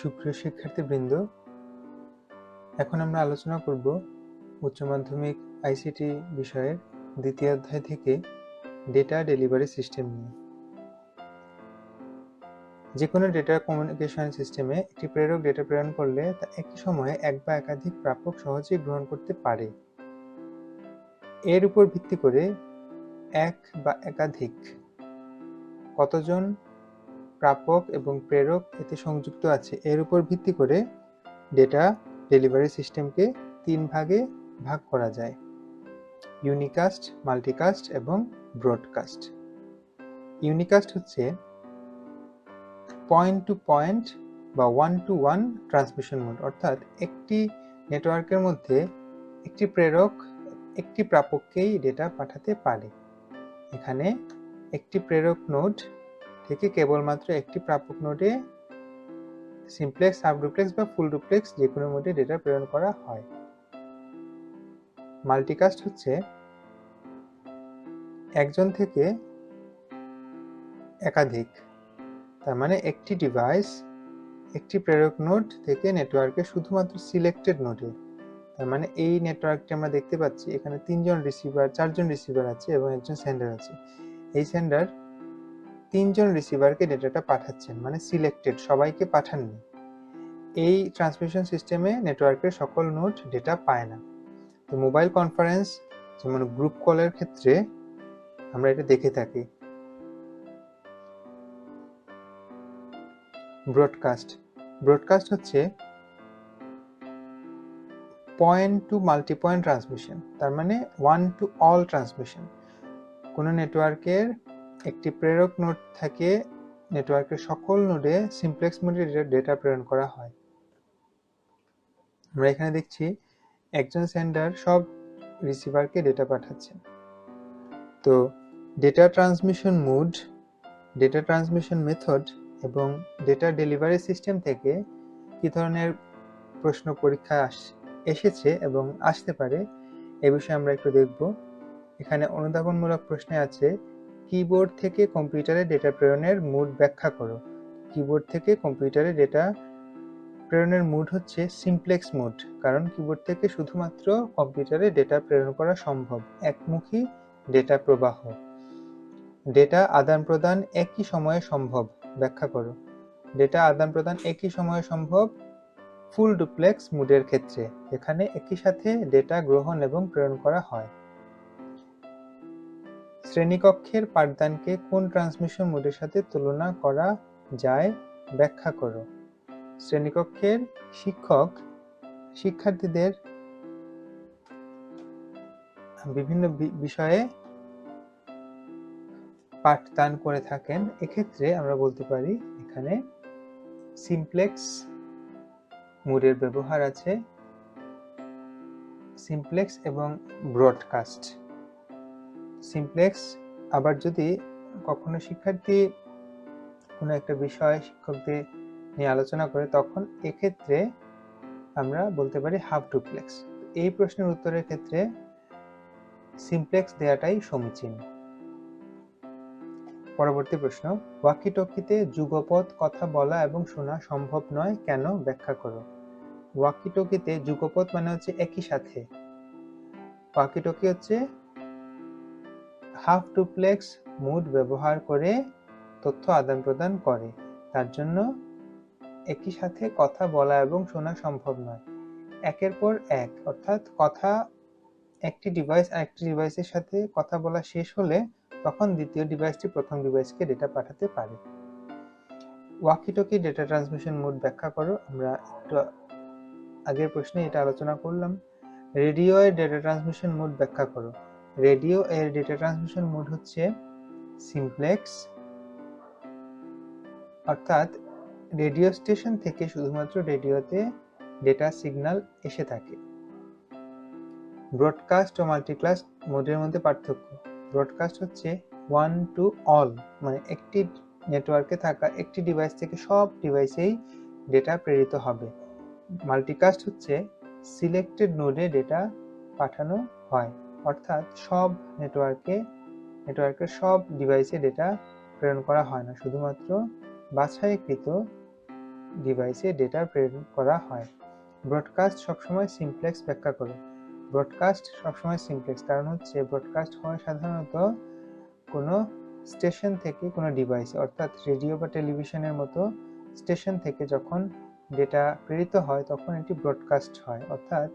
সুপ্রিয় শিক্ষার্থীবৃন্দ, এখন আমরা আলোচনা করব উচ্চ মাধ্যমিক আইসিটি বিষয়ের দ্বিতীয় অধ্যায় থেকে ডেটা ডেলিভারি সিস্টেম নিয়ে। যে কোনো ডেটা কমিউনিকেশন সিস্টেমে একটি প্রেরক ডেটা প্রেরণ করলে তা একই সময়ে এক বা একাধিক প্রাপক সহজেই গ্রহণ করতে পারে। এর উপর ভিত্তি করে এক বা একাধিক কতজন প্রাপক এবং প্রেরক এতে সংযুক্ত আছে এর উপর ভিত্তি করে ডেটা ডেলিভারি সিস্টেমকে তিন ভাগে ভাগ করা যায়: ইউনিকাস্ট, মাল্টিকাস্ট এবং ব্রডকাস্ট। ইউনিকাস্ট হচ্ছে পয়েন্ট টু পয়েন্ট বা one to one transmission mode, অর্থাৎ একটি নেটওয়ার্কের মধ্যে একটি প্রেরক একটি প্রাপককেই ডেটা পাঠাতে পারে। এখানে একটি প্রেরক নোড থেকে কেবলমাত্র একটি প্রাপক নোডে সিমপ্লেক্স, সাবডুপ্লেক্স বা ফুল ডুপ্লেক্স যে কোনো মোডে ডেটা প্রেরণ করা হয়। মাল্টিকাস্ট হচ্ছে একজন থেকে একাধিক, তার মানে একটি ডিভাইস একটি প্রেরক নোড থেকে নেটওয়ার্কে শুধুমাত্র সিলেক্টেড নোডে, তার মানে এই নেটওয়ার্কটি আমরা দেখতে পাচ্ছি এখানে চারজন রিসিভার আছে এবং একজন সেন্ডার আছে। এই সেন্ডার তিনজন রিসিভারকে ডেটাটা পাঠাচ্ছেন, মানে সিলেক্টেড, সবাইকে পাঠাননি। এই ট্রান্সমিশন সিস্টেমে নেটওয়ার্কের সকল নোড ডেটা পায় না। তো মোবাইল কনফারেন্স যেমন গ্রুপ কলের ক্ষেত্রে আমরা এটা দেখে থাকি। ব্রডকাস্ট হচ্ছে point to multipoint transmission, তার মানে ওয়ান টু অল ট্রান্সমিশন। কোনো নেটওয়ার্কের একটি প্রেরক নোড থেকে নেটওয়ার্কের সকল নোডে সিমপ্লেক্স মোডে ডেটা প্রেরণ করা হয়। আমরা এখানে দেখছি একজন সেন্ডার সব রিসিভারকে ডেটা পাঠাচ্ছেন। তো data transmission mode, data transmission method এবং ডেটা ডেলিভারি সিস্টেম থেকে কি ধরনের প্রশ্ন পরীক্ষায় এসেছে এবং আসতে পারে এ বিষয়ে আমরা একটু দেখব। এখানে অনুধাবনমূলক প্রশ্নে আছে, কিবোর্ড থেকে কম্পিউটারে ডেটা প্রেরণের মোড ব্যাখ্যা করো। কিবোর্ড থেকে কম্পিউটারে ডেটা প্রেরণের মোড হচ্ছে সিমপ্লেক্স মোড, কারণ কিবোর্ড থেকে শুধুমাত্র কম্পিউটারে ডেটা প্রেরণ করা সম্ভব, একমুখী ডেটা প্রবাহ। ডেটা আদান প্রদান একই সময়ে সম্ভব, ব্যাখ্যা করো। ডেটা আদান প্রদান একই সময়ে সম্ভব ফুল ডুপ্লেক্স মোডের ক্ষেত্রে, এখানে একই সাথে ডেটা গ্রহণ এবং প্রেরণ করা হয়। শ্রেণীকক্ষের পাঠদানকে কোন ট্রান্সমিশন মোডের সাথে তুলনা করা যায়, ব্যাখ্যা করো। শ্রেণীকক্ষের শিক্ষক শিক্ষার্থীদের বিভিন্ন বিষয়ে পাঠদান করে থাকেন, এক্ষেত্রে আমরা বলতে পারি এখানে সিমপ্লেক্স মোডের ব্যবহার আছে, সিমপ্লেক্স এবং ব্রডকাস্ট। সিমপ্লেক্স, আবার যদি কখনো শিক্ষার্থী কোনো একটা বিষয় শিক্ষকদের নিয়ে আলোচনা করে, তখন এক্ষেত্রে আমরা বলতে পারি হাফ ডুপ্লেক্স। এই প্রশ্নের উত্তরের ক্ষেত্রে সিমপ্লেক্স দেওয়াটাই সমীচীন। পরবর্তী প্রশ্ন, ওয়াকিটকিতে যুগপৎ কথা বলা এবং শোনা সম্ভব নয় কেন, ব্যাখ্যা করো। ওয়াকিটকিতে যুগপৎ মানে হচ্ছে একই সাথে, ওয়াকিটকি হচ্ছে হাফ ডুপ্লেক্স মোড ব্যবহার করে তথ্য আদান প্রদান করে, তার জন্য একই সাথে কথা বলা এবং শোনা সম্ভব নয়। একের পর এক, অর্থাৎ কথা একটি ডিভাইস আরেকটি ডিভাইসের সাথে কথা বলা শেষ হলে তখন দ্বিতীয় ডিভাইসটি প্রথম ডিভাইসকে ডেটা পাঠাতে পারে। ওয়াকিটকি ডেটা ট্রান্সমিশন মোড ব্যাখ্যা করো। আমরা একটু আগের প্রশ্নে এটা আলোচনা করলাম। রেডিও এর ডেটা ট্রান্সমিশন মোড ব্যাখ্যা করো। রেডিও এর ডেটা ট্রান্সমিশন মোড হচ্ছে সিমপ্লেক্স, অর্থাৎ রেডিও স্টেশন থেকে শুধুমাত্র রেডিওতে ডেটা সিগন্যাল এসে থাকে। ব্রডকাস্ট ও মাল্টিকাস্ট মোডের মধ্যে পার্থক্য। ব্রডকাস্ট হচ্ছে ওয়ান টু অল, মানে একটি নেটওয়ার্কে থাকা একটি ডিভাইস থেকে সব ডিভাইসেই ডেটা প্রেরিত হবে। মাল্টিকাস্ট হচ্ছে সিলেক্টেড নোডে ডেটা পাঠানো হয়, অর্থাৎ সব নেটওয়ার্কের সব ডিভাইসে ডেটা প্রেরণ করা হয় না, শুধুমাত্র বাছাইকৃত ডিভাইসে ডেটা প্রেরণ করা হয়। ব্রডকাস্ট সবসময় সিমপ্লেক্স ব্যাখ্যা করো। ব্রডকাস্ট সবসময় সিমপ্লেক্স, কারণ হচ্ছে ব্রডকাস্ট হয় সাধারণত কোনো স্টেশন থেকে কোনো ডিভাইসে, অর্থাৎ রেডিও বা টেলিভিশনের মতো স্টেশন থেকে যখন ডেটা প্রেরিত হয় তখন এটি ব্রডকাস্ট হয়, অর্থাৎ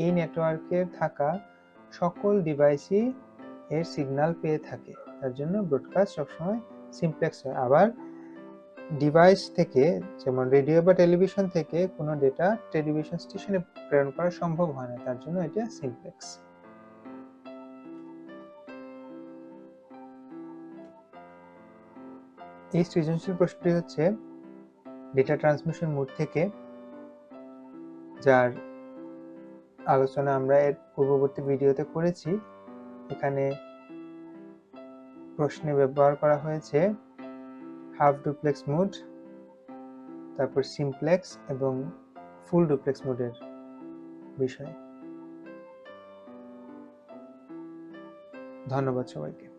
এই নেটওয়ার্কের থাকা সকল ডিভাইসই এর সিগন্যাল পেয়ে থাকে, তার জন্য ব্রডকাস্ট সবসময় সিমপ্লেক্স হয়। আবার ডিভাইস থেকে, যেমন রেডিও বা টেলিভিশন থেকে কোনো ডেটা টেলিভিশন স্টেশনে প্রেরণ করা সম্ভব হয় না, তার জন্য এটা সিমপ্লেক্স। এই সৃজনশীল প্রশ্নটি হচ্ছে ডেটা ট্রান্সমিশন মোড থেকে, যার আলোচনা আমরা এর পূর্ববর্তী ভিডিওতে করেছি। এখানে প্রশ্নে ব্যবহার করা হয়েছে হাফ ডুপ্লেক্স মোড, তারপর সিমপ্লেক্স এবং ফুল ডুপ্লেক্স মোডের বিষয়। ধন্যবাদ সবাইকে।